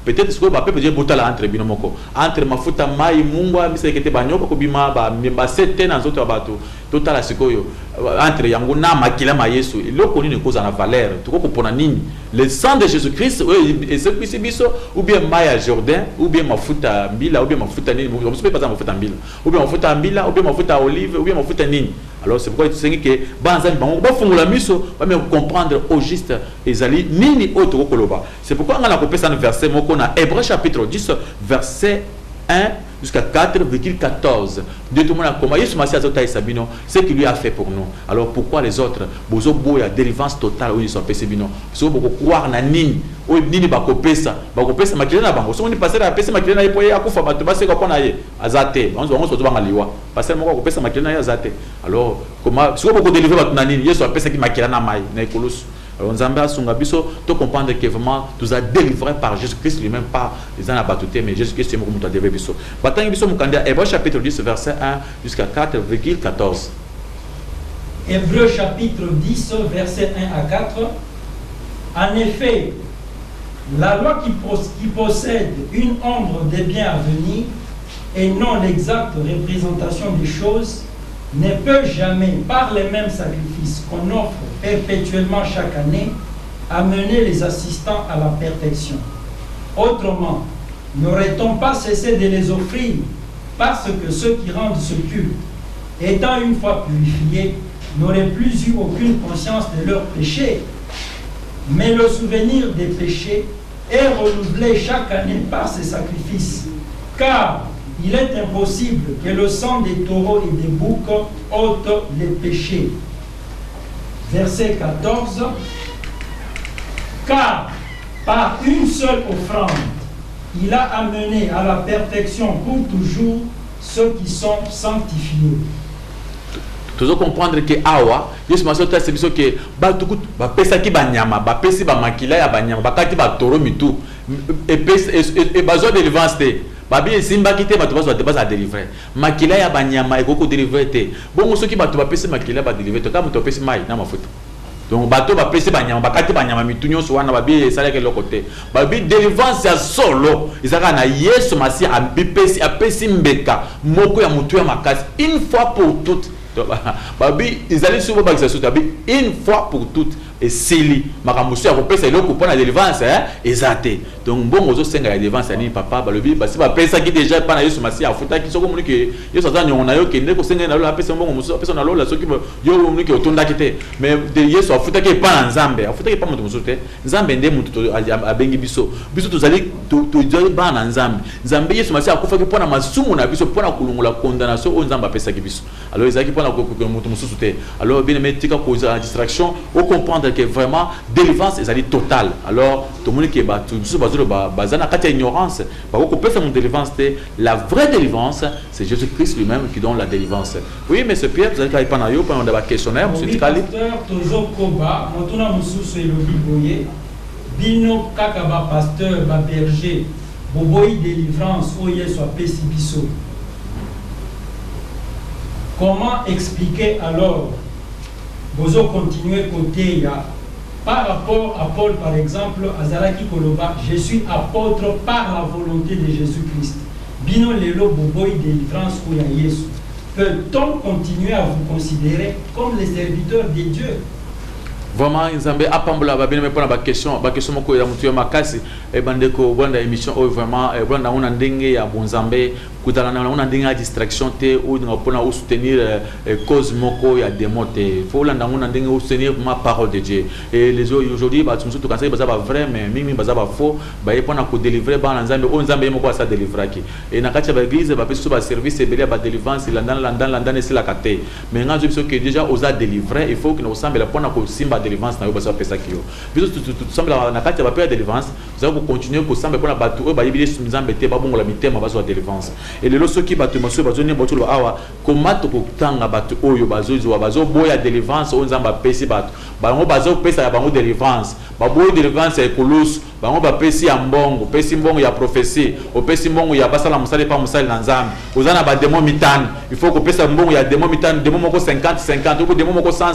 Peut-être que ba peut dire botala entre binomoko entre mafuta mai mungwa misekete banyoka kubima ba sete na zoto bato totala sikoyo entre yango na makila ma Yesu eloko nini koza na valeur tuko kupona nini le sang de Jésus-Christ et ce Christ biso ou bien mai à Jourdain ou bien mafuta mbila ou bien mafuta nini vous ne pas mafuta mbila ou bien mafuta mbila ou bien mafuta olive ou bien mafuta nini. Alors c'est pourquoi tu sais que banza bango ba fungula miso ba me comprendre au juste ezali nini auto koloba. C'est pourquoi on a copié ça dans verset moko na Hébreux chapitre 10 verset 1 jusqu'à 4,14. De tout le monde a comment Yesu Masia Zota et Sabino, ce qu'il lui a fait pour nous. Alors pourquoi les autres bozo boya délivrance totale où ils sont passés bino. Parce que beaucoup croire na nini, ou nini ba kopesa makile na bango. So on passer à pesa makile na yepo ya kufa bato ba se ko na ye azate. On se ba ngaliwa. Passer moko kopesa makile na ye azate. Alors comment si beaucoup délivrer bato na nini, Yesu a pesa ki makile na mai na ekolosu. Alors, Nzambe a sungabiso, tu comprends que vraiment, tu as délivré par Jésus-Christ lui-même, pas les ans à battuté, mais Jésus-Christ, c'est moi qui t'a délivré. Batangi biso mukanda, Hébreux chapitre 10, verset 1 jusqu'à 4,14. Hébreux chapitre 10, verset 1 à 4. En effet, la loi qui possède une ombre des biens à venir et non l'exacte représentation des choses ne peut jamais, par les mêmes sacrifices qu'on offre perpétuellement chaque année, amener les assistants à la perfection. Autrement, n'aurait-on pas cessé de les offrir parce que ceux qui rendent ce culte, étant une fois purifiés, n'auraient plus eu aucune conscience de leurs péchés. Mais le souvenir des péchés est renouvelé chaque année par ces sacrifices, car il est impossible que le sang des taureaux et des boucs ôte les péchés. Verset 14. Car par une seule offrande, il a amené à la perfection pour toujours ceux qui sont sanctifiés. Tu dois comprendre que awa, Yesu Masota c'est biso que ba tukut ba pesa ki banyama, ba pesi ba makila ya banyama, ba kati ba toro mitu et bazo délivrance te. Babi simba kite ba to ba délivrer. Makila ya banyama e koko délivrer te. Bon ceux qui ba to ba pesi makila ba délivrer te comme to pesi mai na mafuta. Donc bato ba pesi banyama ba kati banyama mitunyo so wana babi sala ke lokote. Babi délivrance ya solo. Izaka na Yesu Masi a pesi a pesi mbeka moko ya mutu ya makasi une fois pour toutes. Babi ils allaient souvent une fois pour toutes et sili makamusu ya kopesa eloko pona délivrance ezate donc bon ozo senga ya délivrance ani papa balobi basi ba pesa ki déjà pana Yesu Masi afuta ki soko muniki Yesu azanya on ayo kende ko senga na lo apesa mbongo musu apesa na lo la soki yo muniki otonda kite mais de Yesu afuta ki pana Nzambe afuta ki pa mutu musu te Nzambe nde mutu abengi biso tozali to bana Nzambe Yesu Masi akufa ki pona masumu na biso pona kulungula condamnation o Nzambe apesa ki biso alors ezaki pona ko mutu musu te alors bien mais tika cause distraction au comprendre que vraiment délivrance est totale. Alors tout le monde qui est basé dans ignorance, la vraie délivrance c'est Jésus-Christ lui-même qui donne la délivrance. Oui, mais ce Pierre, vous avez pas eu pendant le questionnaire, monsieur Tikali. Bino kakaba pasteur ba berger boboy délivrance oye soit pesibiso. Comment expliquer alors? Vous continuez côté par rapport à Paul par exemple, Azaraki Koloba, je suis apôtre par la volonté de Jésus-Christ. Bino lelo boboy délivrance oya Yesu. Peut-on continuer à vous considérer comme les serviteurs de Dieu? Vraiment, Nzambe apambola babine me pona ba question moko ya mutu ya makasi e bandeko bonda émission o vraiment e bonda una ndenge ya bonzambe kutala na una ndenge ya distraction te ou nga pona ou soutenir cause moko ya démote faut la ndanga una ndenge ou soutenir ma parole de Dieu et les autres aujourd'hui ba tumsu to kansa ba vrai mais mingi ba faux ba e pona ko délivrer ba Nzambe o Nzambe moko sa délivrer ki et na kati ba église ba peso ba service e belia ba délivrance landana c'est la kate mais nga zo que déjà osa délivrer il faut que nous semble la pona ko simba délivrance na yo baso pesa kiyo biso tout semble na kati ba père délivrance vous allez continuer ko semble pona batu o ba yibili Nzambe te ba bongola mitema baso délivrance et le soki batu maso bazo ne botulo awa komato ko tanga batu oyo bazo boya délivrance o Nzamba pesi batu bango bazo pesa ya bango délivrance ba boya délivrance ya kolus bango ba pesi ya mbongo pesi mbongo ya prophétie o pesi mbongo ya basala musale pa musale na Nzambe ozana ba démon mitane il faut ko pesa mbongo ya démon mitane démon moko 50 ou démon moko 100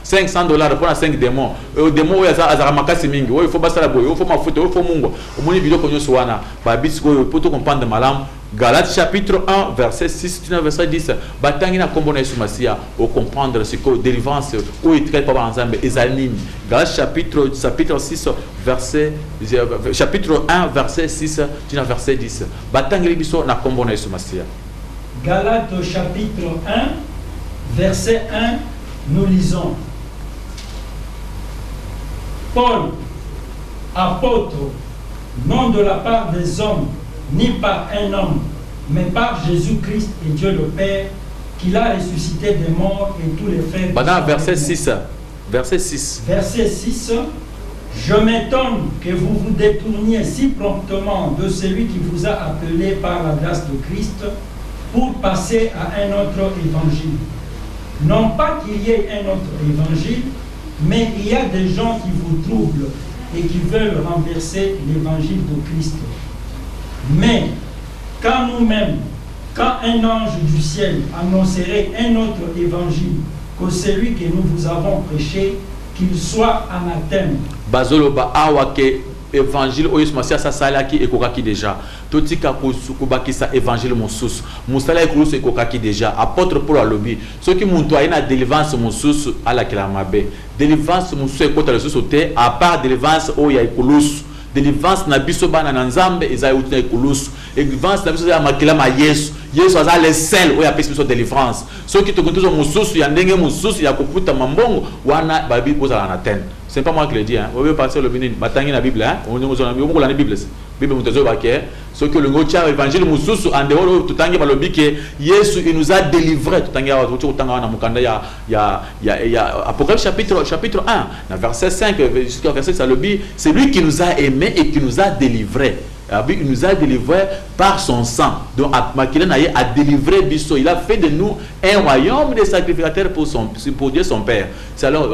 $500 pour 5 démons démon ya azara makasi mingi il faut basala boyo il faut mafuta il faut mungo omoni biloko nyoso wana ba bitiko pour to comprendre malam Galates chapitre 1 verset 6 verset 10 batangi na kombo na Yesu Masia au comprendre ce que délivrance ou itraite par Nzambe ezalini Galates chapitre 6 verset chapitre 1 verset 6 verset 10 batangi biso na kombo na Yesu Masia. Galates chapitre 1 verset 1 nous lisons Paul apôtre non de la part des hommes ni par un homme, mais par Jésus-Christ et Dieu le Père, qui l'a ressuscité des morts et tous les frères. Pendant verset 6. Verset 6. Verset 6. Je m'étonne que vous vous détourniez si promptement de celui qui vous a appelé par la grâce de Christ pour passer à un autre évangile. Non pas qu'il y ait un autre évangile, mais il y a des gens qui vous troublent et qui veulent renverser l'évangile de Christ. Mais quand nous-mêmes, quand un ange du ciel annoncerait un autre évangile que celui que nous vous avons prêché, qu'il soit anathème. Bazoloba awake évangile oyes masia sa salaki ekokaki déjà. Totika kusukubaki sa évangile monsus. Musala ekulusu ekokaki déjà. Apôtre Paul alobi. Ceux qui muntu ayina délivrance monsus ala kilamabe. Délivrance monsus ekota le sosote à part délivrance oya ekulusu. Délivrance na biso bana na Nzambe ezali utina ekulusu. Délivrance na biso ya makila ma Yesu. Yesu aza le sel oya pesi biso délivrance. Ceux qui tokuntuzo mususu ya ndenge mususu ya koputa mambongo wana babi kozala na tene. C'est pas moi qui le dis hein. Vous passer le bénin batangi na Bible hein. On nous la Bible. Bible mutezo baké. Ce que le ngotia évangile mususu en dehors tutangi balobi ke Yesu il nous a délivré tutangi wa tutanga na mukanda ya Apocalypse chapitre 1 na verset 5 jusqu'à verset ça le dit c'est lui qui nous a aimés et qui nous a délivrés. Il nous a délivrés par son sang. Donc, a délivré Bisso. Il a fait de nous un royaume de sacrificateurs pour Dieu son Père. C'est alors,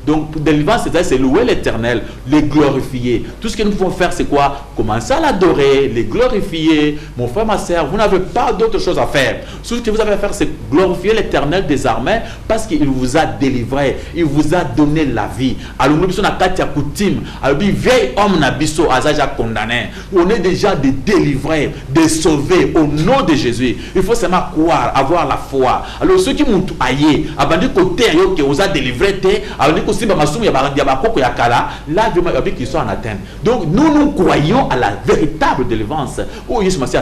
donc, délivrance, c'est louer l'Éternel, le glorifier. Tout ce que nous pouvons faire, c'est quoi? Commencer à l'adorer, le glorifier. Mon frère, ma soeur, vous n'avez pas d'autre chose à faire. Tout ce que vous avez à faire, c'est glorifier l'Éternel des armées parce qu'il vous a délivré. Il vous a donné la vie. Alors, nous sommes à Katia Koutim. Alors, vieil homme n'a Bisso, Azaja condamné. On est déjà des délivrés, des sauvés au nom de Jésus. Il faut seulement croire, avoir la foi. Alors ceux qui m'ont aillé, abandonné côté qui vous a délivré, abandonné aussi Bamasum Yabako Yakala, là je m'avais qu'ils sont en atteinte. Donc nous croyons à la véritable délivrance. Oh Jésus Massia,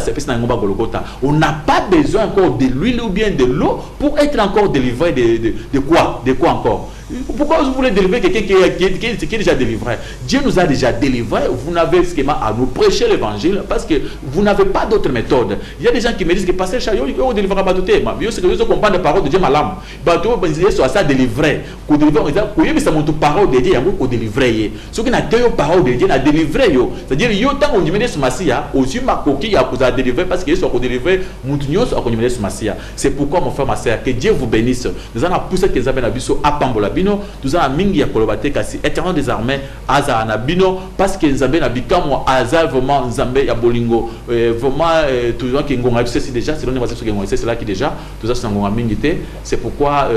on n'a pas besoin encore de l'huile ou bien de l'eau pour être encore délivré de quoi? De quoi encore? Pourquoi vous voulez délivrer quelqu'un qui est déjà délivré? Dieu nous a déjà délivrés. Vous n'avez ce à nous prêcher l'évangile parce que vous n'avez pas d'autre méthode. Il y a des gens qui me disent que passer chayo, on délivre pas tout. Mais c'est que je comprends la parole de Dieu malam. Bateau, soit ça délivré. Qu'on délivre, mais ça monte parole de Dieu, on délivrer. Ce qui n'a que parole de Dieu, n'a délivré yo. C'est-à-dire yo tant on dit ce Massia, aussi ma coquille a vous a délivré parce que soit qu'on délivrer, montunyo soit qu'on dit ce Massia. C'est pourquoi mon frère ma sœur, que Dieu vous bénisse. Nous allons pousser que Zabena biso apambola. Nous avons mingi ya kolobate kasi éternel des armées aza na bino parce que Nzambe na bikamo aza vraiment Nzambe ya bolingo vraiment toujours ki ngonga c'est déjà c'est l'on c'est là qui déjà tout ça c'est ngonga mingi te c'est pourquoi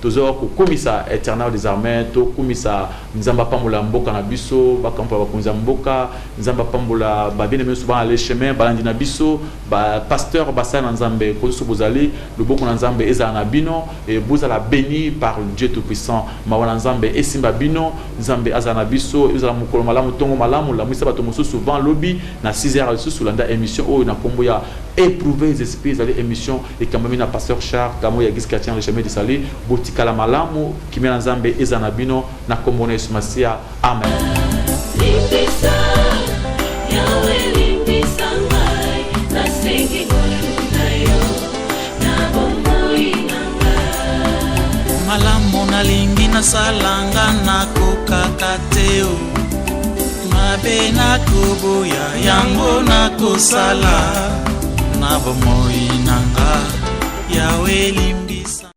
toujours ko komisa éternel des armées to komisa Nzamba pambola mboka na biso ba kampa ba konza mboka Nzamba pambola ba bien aimé souvent aller chemin balandi na biso ba pasteur basa na Nzambe ko so bozali le boko na Nzambe eza na bino et vous la béni par Dieu tout puissant. mawana nzambe esimba bino nzambe azana biso ezala mukolo malamu tongo malamu la mwisa bato mosusu souvent lobby na 6h sous landa émission oyo na kombo ya éprouver les esprits ali émission et quand même na pasteur Charles Kamo ya Église chrétienne le chemin de salut botika la malamu kimena nzambe ezana bino na kombo na Yesu Masia amen. Malamu nalingi na salanga na kokakateo mabe na kubuya yango na kusala na bomoi nanga yawe limbisa.